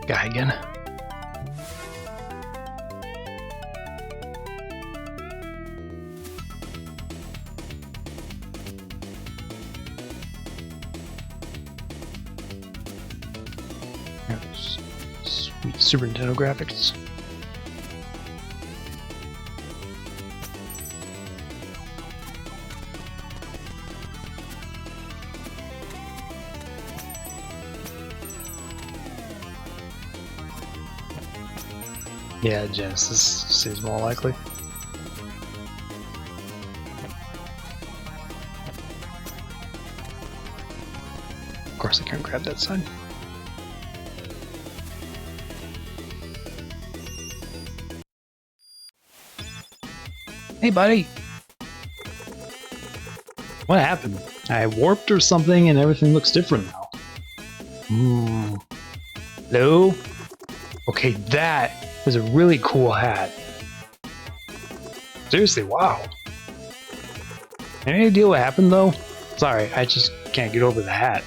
Guy again. Sweet Super Nintendo graphics. Yeah, Genesis seems more likely. Of course I can't grab that side. Hey buddy! What happened? I warped or something and everything looks different now. Hello? Okay, that is a really cool hat. Seriously, wow. Any idea what happened though? Sorry, I just can't get over the hat.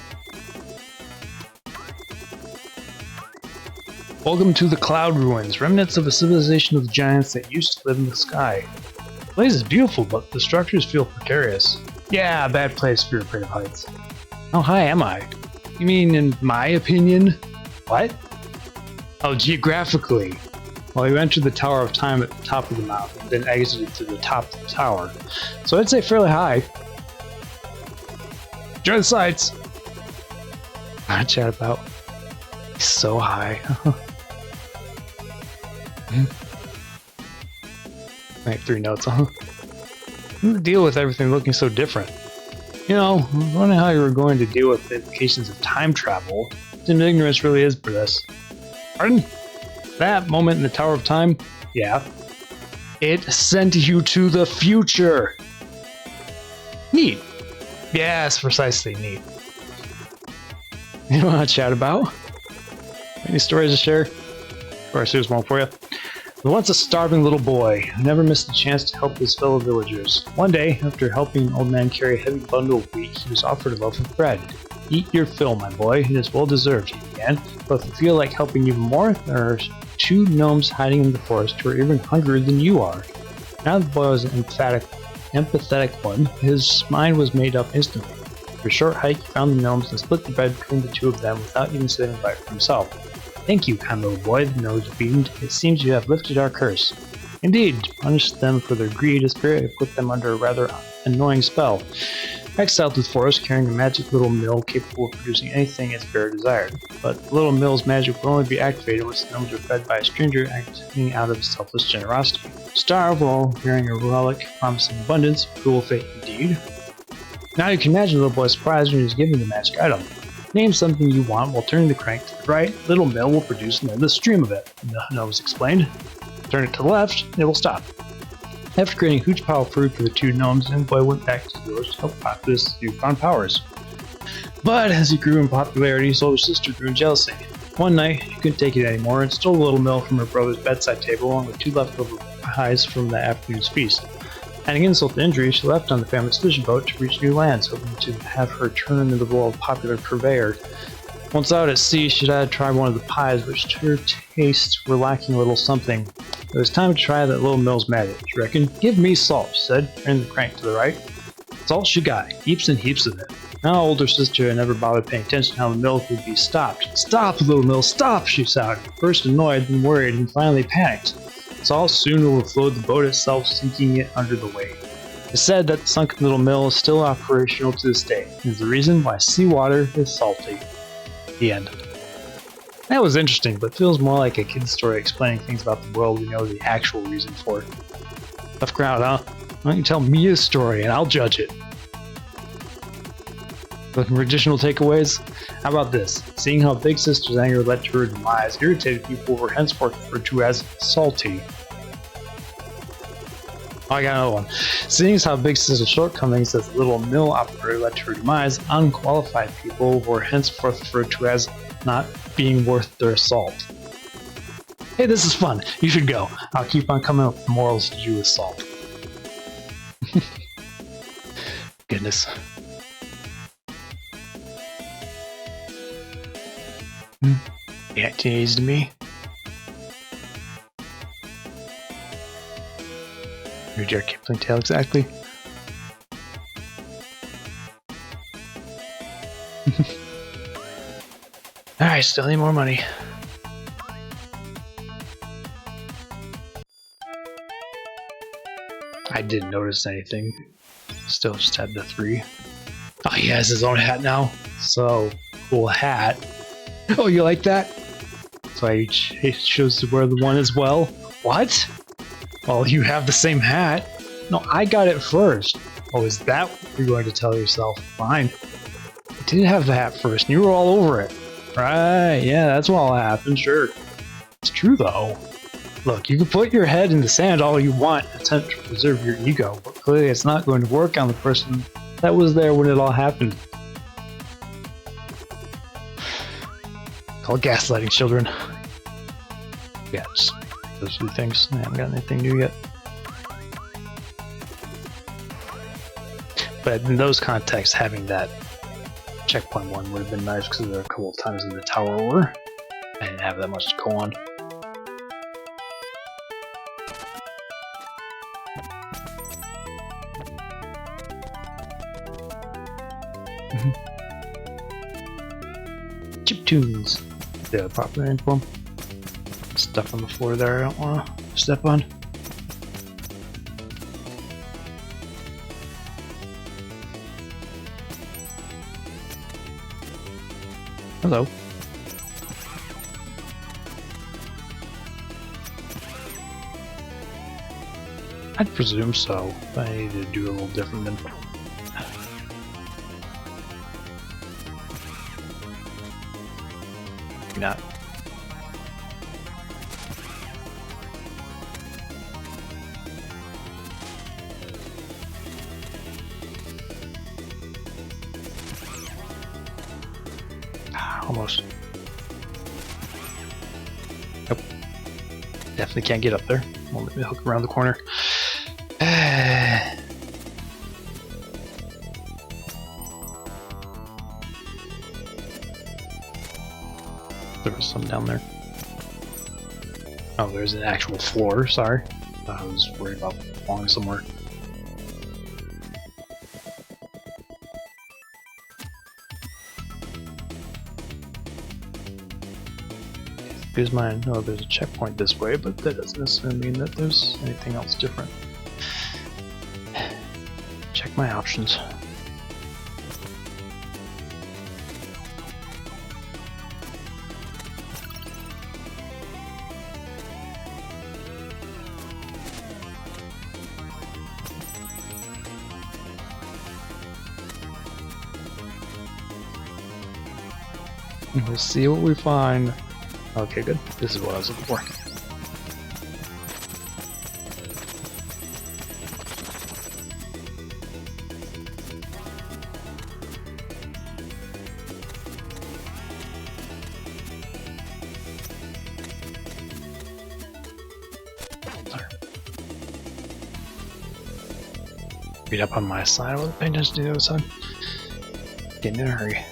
Welcome to the Cloud Ruins, remnants of a civilization of giants that used to live in the sky. The place is beautiful, but the structures feel precarious. Yeah, bad place for afraid of heights. How high am I? You mean in my opinion? What? Oh, geographically. Well, you entered the Tower of Time at the top of the mountain, then exited to the top of the tower. So I'd say fairly high. Enjoy the sights! What chat about? He's so high. Like 3 notes, huh? What's the deal with everything looking so different? You know, I was wondering how you were going to deal with the implications of time travel. Dim ignorance really is for this. Pardon? That moment in the Tower of Time? Yeah. It sent you to the future! Neat. Yes, precisely, neat. You know what to chat about? Any stories to share? Of course, here's one for you. There was once a starving little boy who never missed a chance to help his fellow villagers. One day, after helping an old man carry a heavy bundle of wheat, he was offered a loaf of bread. Eat your fill, my boy. It is well deserved, he began. But if you feel like helping even more, there are 2 gnomes hiding in the forest who are even hungrier than you are. Now the boy was an empathetic one. His mind was made up instantly. For a short hike, he found the gnomes and split the bread between the 2 of them without even saying a bite for himself. Thank you, kind little boy, the gnome beamed. It seems you have lifted our curse. Indeed, to punish them for their greed, a spirit had put them under a rather annoying spell. Exiled to the forest, carrying a magic little mill capable of producing anything its bearer desired. But the little mill's magic will only be activated once the gnomes are fed by a stranger acting out of selfless generosity. Starve while bearing a relic promising abundance, cruel fate indeed. Now you can imagine the little boy's surprise when he was given the magic item. Name something you want while turning the crank to the right, little mill will produce an endless stream of it, the gnomes explained. Turn it to the left, it will stop. After creating a huge pile of food for the 2 gnomes, the boy went back to the village to help populate his newfound powers. But as he grew in popularity, his older sister grew in jealousy. One night, she couldn't take it anymore and stole a little mill from her brother's bedside table along with 2 leftover pies from that afternoon's feast. Adding insult to injury, she left on the family's fishing boat to reach new lands, hoping to have her turn into the world's popular purveyor. Once out at sea, she had to try one of the pies, which to her tastes were lacking a little something. It was time to try that little mill's magic, she reckoned. Give me salt, she said, turning the crank to the right. Salt she got, heaps and heaps of it. Now older sister had never bothered paying attention to how the mill could be stopped. Stop, little mill, stop, she shouted, first annoyed, then worried, and finally panicked. Salt soon overflowed the boat itself, sinking it under the weight. It's said that the sunken little mill is still operational to this day, and is the reason why seawater is salty. The end. That was interesting, but feels more like a kid's story explaining things about the world we know the actual reason for. Tough crowd, huh? Why don't you tell me a story and I'll judge it? Looking for additional takeaways? How about this? Seeing how Big Sister's anger led to her demise, irritated people were henceforth referred to as salty. Oh, I got another one. Seeing as how Big Sister's shortcomings as a little mill operator led to her demise, unqualified people were henceforth referred to as not being worth their salt. Hey, this is fun. You should go. I'll keep on coming up with morals to do with salt. Goodness. Yeah, teenage to me. Rudyard Kipling tale, exactly. Alright, still need more money. I didn't notice anything. Still just had the 3. Oh, he has his own hat now. So, cool hat. Oh, you like that? So he chose to wear the one as well. What? Well, you have the same hat. No, I got it first. Oh, is that what you're going to tell yourself? Fine. I did have the hat first, and you were all over it. Right, yeah, that's what all happened, sure. It's true, though. Look, you can put your head in the sand all you want and attempt to preserve your ego, but clearly it's not going to work on the person that was there when it all happened. Called gaslighting, children. Yes, those 2 things. I haven't got anything new yet. But in those contexts, having that checkpoint one would have been nice because there were a couple of times in the tower where I didn't have that much to go on. Chiptunes. The proper name for them. Stuff on the floor there I don't want to step on. Hello. I'd presume so. I need to do a little different than... Not. Almost. Nope. Definitely can't get up there. Well, let me hook around the corner. There was some down there. Oh, there's an actual floor, sorry. I was worried about falling somewhere. Here's mine. Oh, there's a checkpoint this way, but that doesn't necessarily mean that there's anything else different. Check my options. We'll see what we find. Okay, good. This is what I was looking for. Beat up on my side. I wasn't paying attention to the other side. Getting in a hurry.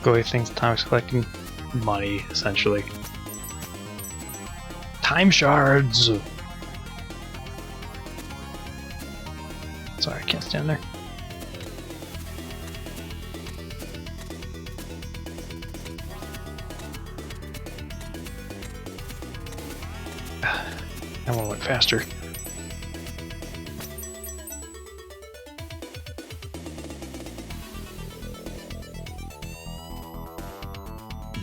Go things time is collecting money, essentially. Time shards! Sorry, I can't stand there. That one went faster.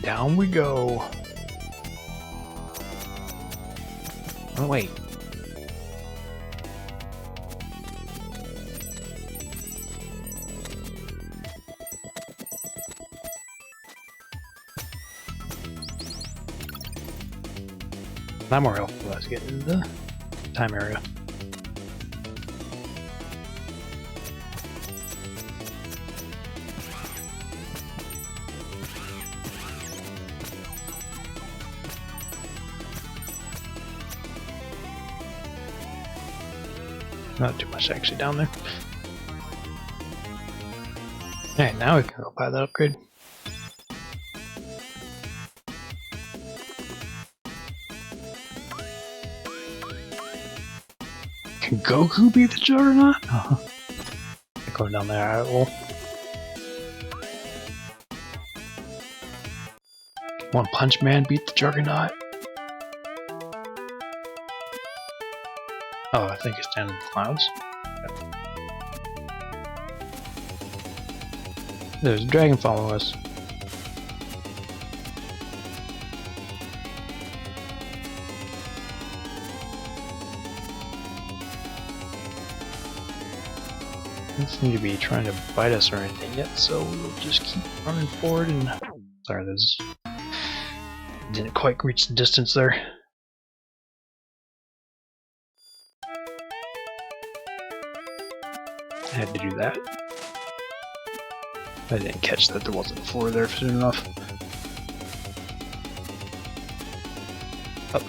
Down we go. Oh wait. Not more helpful. Let's get into the time area. Not too much actually down there. Alright, now we can go buy that upgrade. Can Goku beat the Juggernaut? Oh. Going down there, I will. One Punch Man beat the Juggernaut? Oh, I think it's down in the clouds. There's a dragon following us. Doesn't seem to be trying to bite us or anything yet, so we'll just keep running forward and... Sorry, this didn't quite reach the distance there. I had to do that. I didn't catch that there wasn't a floor there soon enough. Up.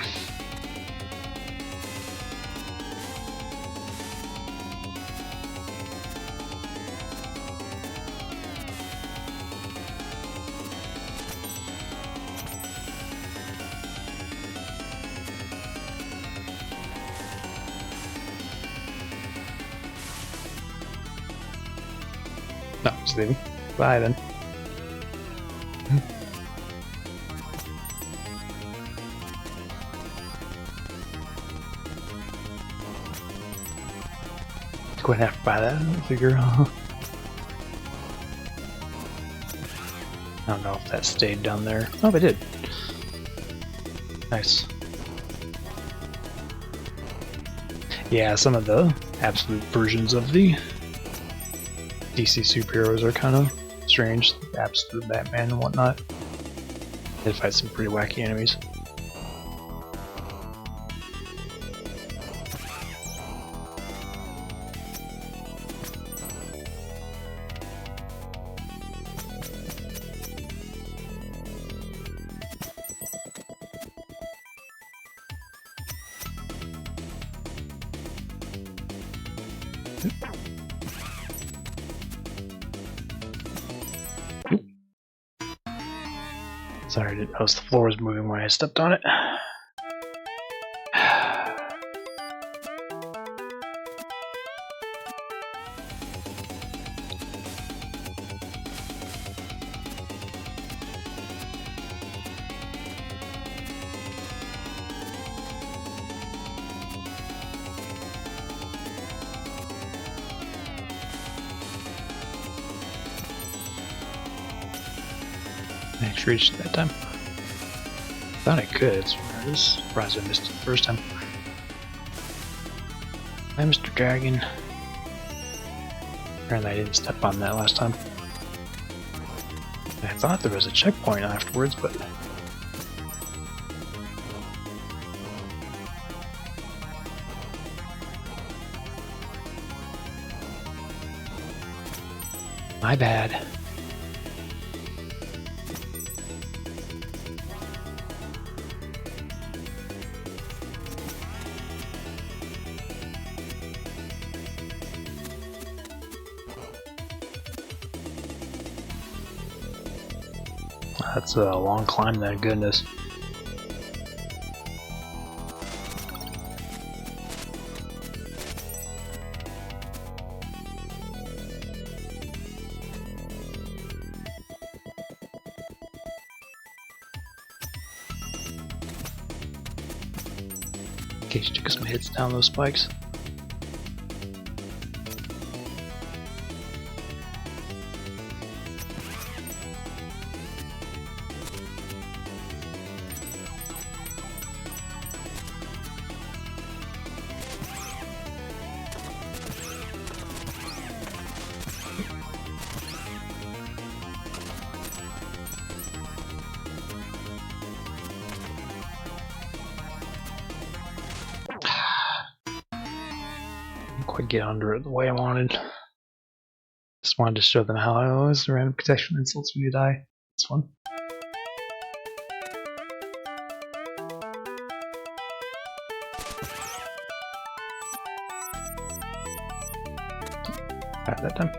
No, just leaving. Bye then. Going to have to buy that, I figure. I don't know if that stayed down there. Oh, it did. Nice. Yeah, some of the absolute versions of the DC superheroes are kind of strange. Absolute Batman and whatnot. They fight some pretty wacky enemies. Sorry, I didn't notice the floor was moving when I stepped on it. I actually reached it that time. Thought I could. I was surprised I missed it the first time. Hi, Mr. Dragon. Apparently I didn't step on that last time. I thought there was a checkpoint afterwards, but... My bad. That's a long climb, then, goodness. In case you took some hits down those spikes. quite get under it the way I wanted. Just wanted to show them how I always random protection insults when you die. It's fun. Alright, that time.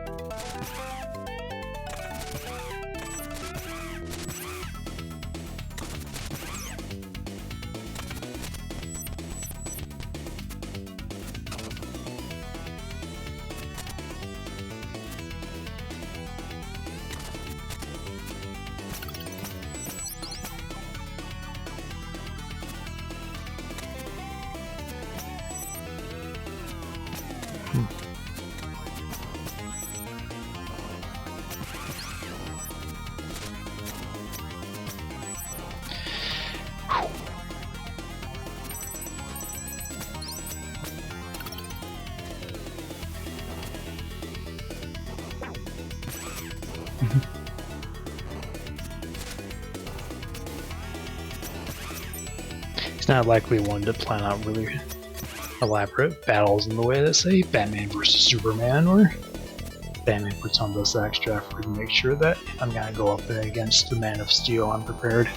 It's not likely one to plan out really elaborate battles in the way that, say, Batman vs. Superman, or Batman puts on this extra effort to make sure that if I'm gonna go up against the Man of Steel, I'm prepared.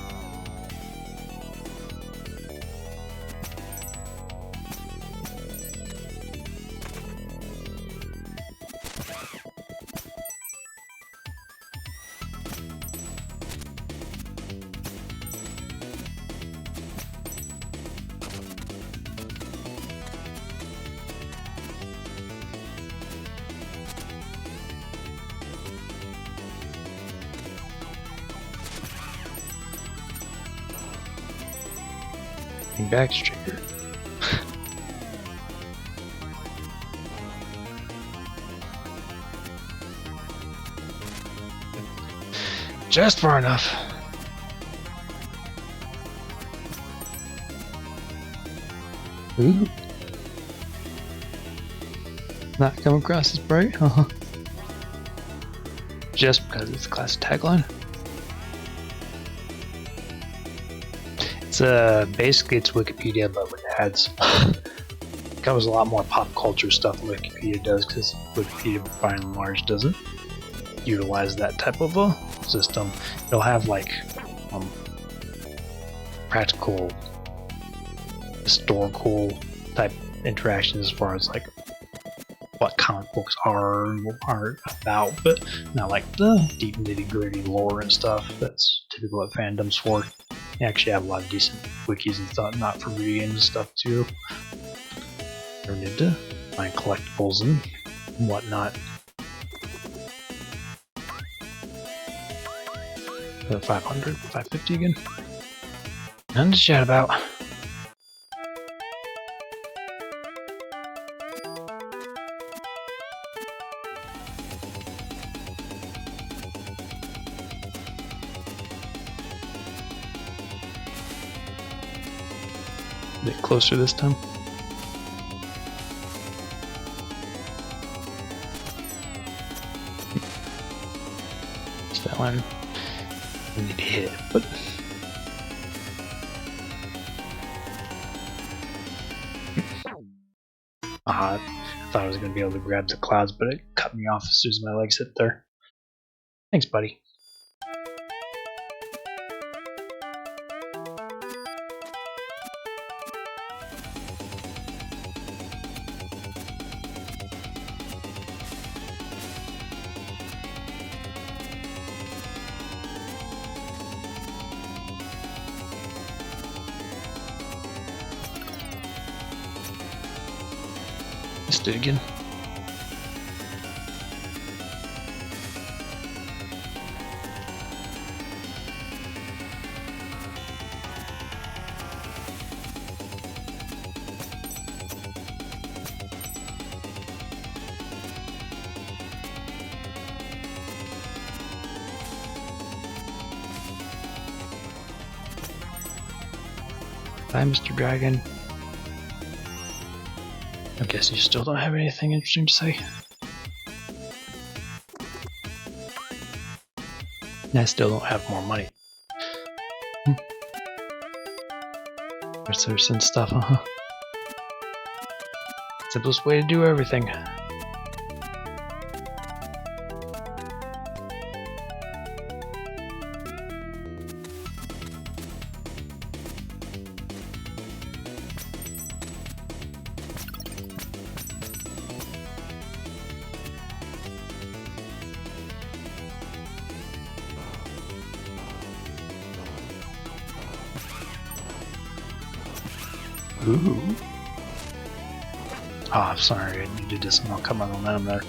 Back trigger. Just far enough. Ooh. Not come across as bright, huh? Just because it's a class tagline. Basically it's Wikipedia but with ads. It covers a lot more pop culture stuff than Wikipedia does, because Wikipedia by and large doesn't utilize that type of a system. It'll have like practical historical type interactions as far as like what comic books are and what are about, but not like the deep nitty-gritty lore and stuff that's typical at fandoms for. They actually have a lot of decent wikis and stuff, not for video games and stuff too. Never need to find collectibles and whatnot. 500, 550 again. Nothing to chat about. A bit closer this time. It's that one. We need to hit it, but I thought I was going to be able to grab the clouds, but it cut me off as soon as my legs hit there. Thanks, buddy. Missed it again. Bye, Mr. Dragon. I guess you still don't have anything interesting to say. I still don't have more money. There's some stuff, Simplest way to do everything. Ooh. Oh, I'm sorry, I needed to somehow cut my momentum there.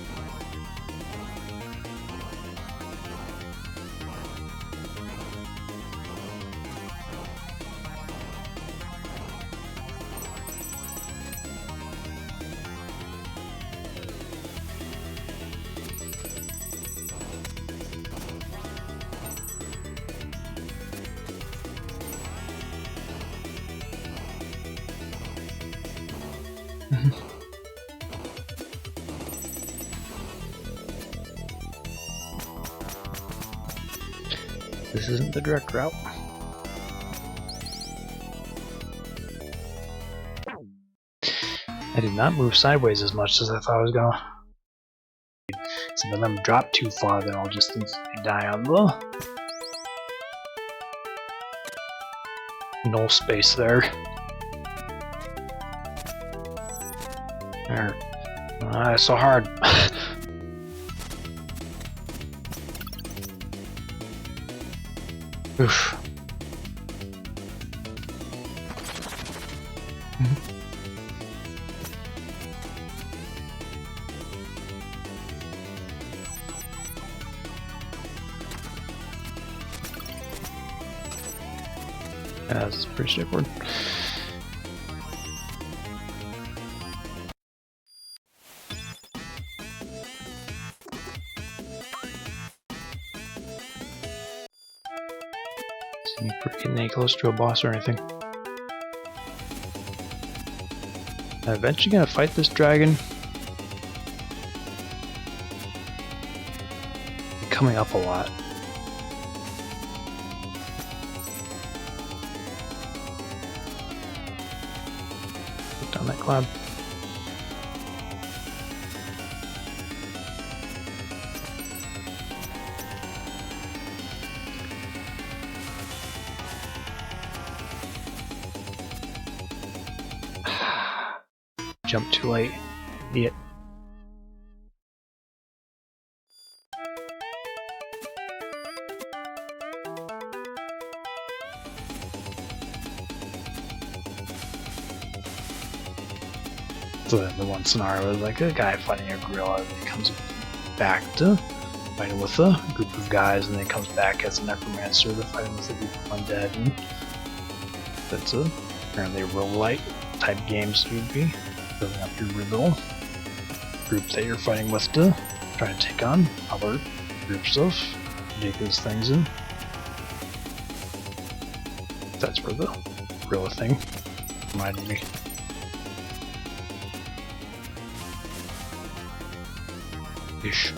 This isn't the direct route. I did not move sideways as much as I thought I was gonna. So if I'm dropped too far, then I'll just instantly die on the null space there. There. That's so hard. Oof. Yeah, this is pretty straightforward. See me getting any close to a boss or anything. I'm eventually gonna fight this dragon. Coming up a lot. Put down that cloud. Jump too late. Idiot. So the one scenario was like a guy fighting a gorilla, and then he comes back to fighting with a group of guys, and then comes back as a necromancer to fighting with a group of undead. And that's apparently a roguelite type game, so you'd be building up your little group that you're fighting with to try to take on other groups of ridiculous things, and that's where the gorilla thing reminded me. Ish.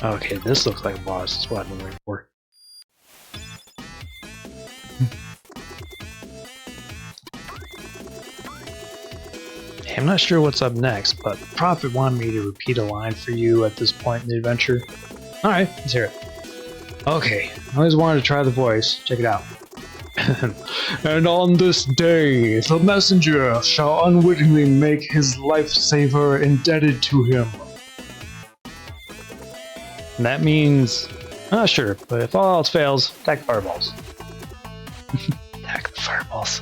Okay, this looks like a boss. That's what I've been waiting for. Hey, I'm not sure what's up next, but the Prophet wanted me to repeat a line for you at this point in the adventure. Alright, let's hear it. Okay, I always wanted to try the voice. Check it out. And on this day, the messenger shall unwittingly make his lifesaver indebted to him. And that means, I'm not sure, but if all else fails, attack the fireballs. Attack the fireballs.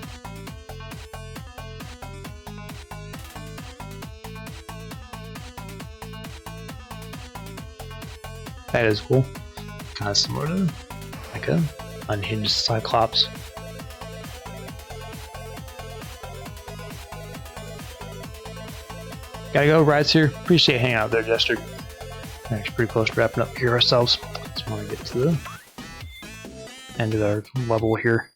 That is cool. Kind of similar to like a unhinged Cyclops. Gotta go, Ride's here. Appreciate hanging out there, Jester. Actually pretty close to wrapping up here ourselves. Just want to get to the end of our level here.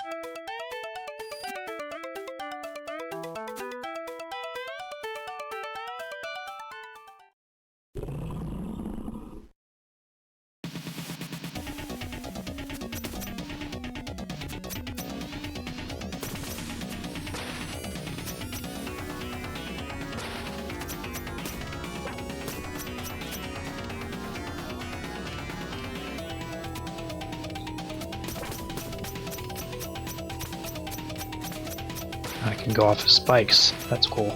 can go off his spikes. That's cool.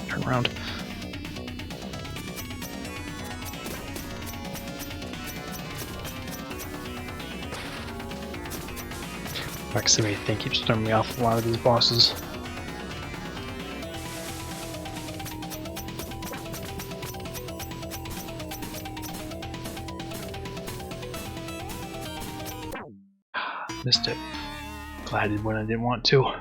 Turn around. Proximity thing keeps throwing me off a lot of these bosses. Missed it. Glad I did when I didn't want to.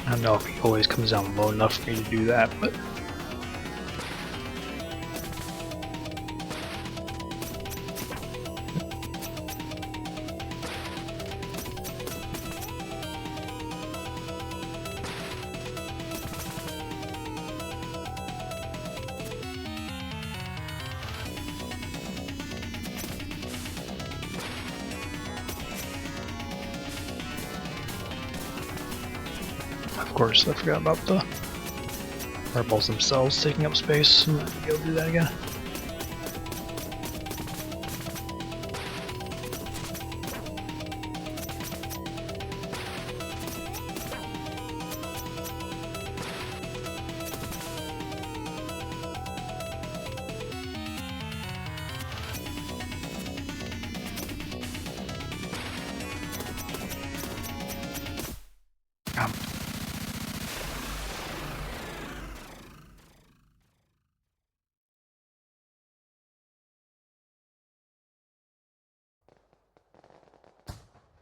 I don't know if he always comes down low enough for me to do that, but... Of course, I forgot about the fireballs themselves taking up space. I'm not gonna be able to do that again.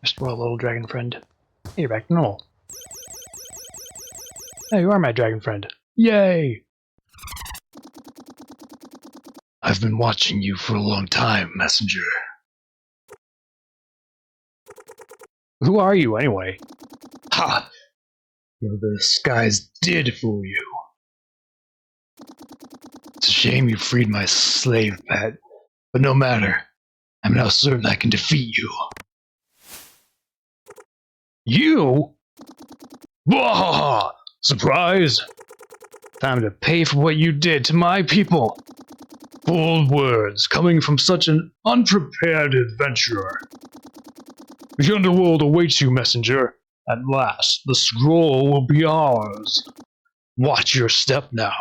Mr. Well, little dragon friend. Hey, you're back to normal. Hey, you are my dragon friend. Yay! I've been watching you for a long time, messenger. Who are you, anyway? Ha! The skies did fool you. It's a shame you freed my slave pet, but no matter. I'm now certain I can defeat you. You? Bah! Surprise! Time to pay for what you did to my people. Bold words coming from such an unprepared adventurer. The underworld awaits you, messenger. At last, the scroll will be ours. Watch your step now.